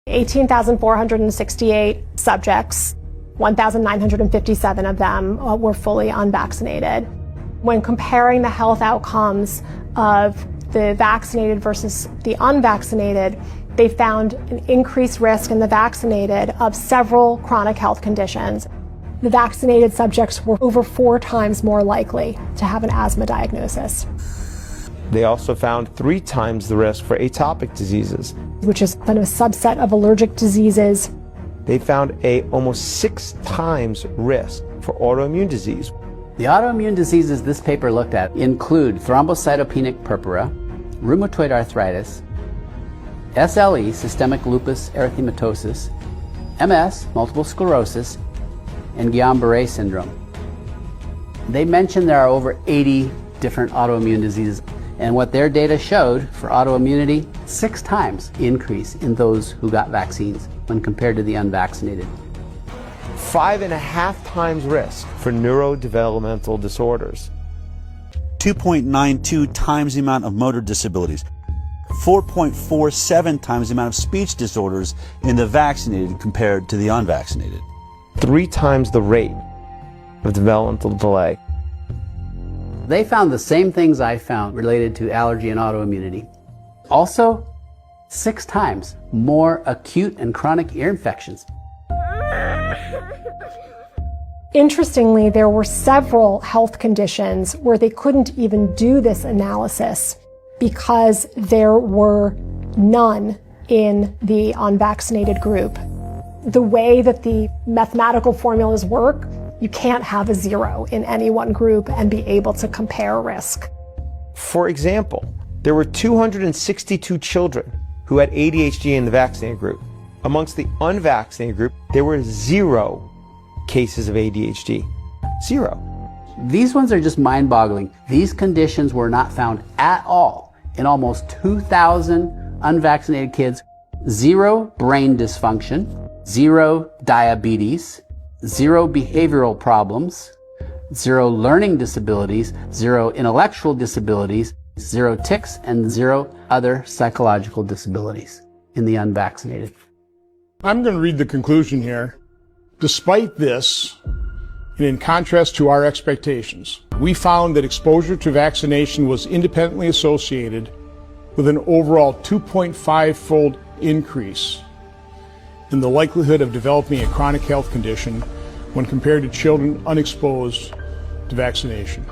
18,468 subjects, 1,957 of them were fully unvaccinated. When comparing the health outcomes of the vaccinated versus the unvaccinated, they found an increased risk in the vaccinated of several chronic health conditions. The vaccinated subjects were over 4 times more likely to have an asthma diagnosis. They also found 3 times the risk for atopic diseases, which is kind of a subset of allergic diseases. They found almost 6 times risk for autoimmune disease. The autoimmune diseases this paper looked at include thrombocytopenic purpura, rheumatoid arthritis, SLE, systemic lupus erythematosus, MS, multiple sclerosis, and Guillain-Barré syndrome. They mentioned there are over 80 different autoimmune diseases, and what their data showed for autoimmunity, 6 times increase in those who got vaccines when compared to the unvaccinated. 5.5 times risk for neurodevelopmental disorders. 2.92 times the amount of motor disabilities. 4.47 times the amount of speech disorders in the vaccinated compared to the unvaccinated. 3 times the rate of developmental delay. They found the same things I found related to allergy and autoimmunity. Also, 6 times more acute and chronic ear infections. Interestingly, there were several health conditions where they couldn't even do this analysis because there were none in the unvaccinated group. The way that the mathematical formulas work, you can't have a 0 in any one group and be able to compare risk. For example, there were 262 children who had ADHD in the vaccinated group. Amongst the unvaccinated group, there were 0 cases of ADHD. 0. These ones are just mind-boggling. These conditions were not found at all in almost 2,000 unvaccinated kids. 0 brain dysfunction, 0 diabetes, 0 behavioral problems, 0 learning disabilities, 0 intellectual disabilities, 0 tics, and 0 other psychological disabilities in the unvaccinated. I'm going to read the conclusion here. Despite this, and in contrast to our expectations, we found that exposure to vaccination was independently associated with an overall 2.5-fold increase in the likelihood of developing a chronic health condition when compared to children unexposed to vaccination.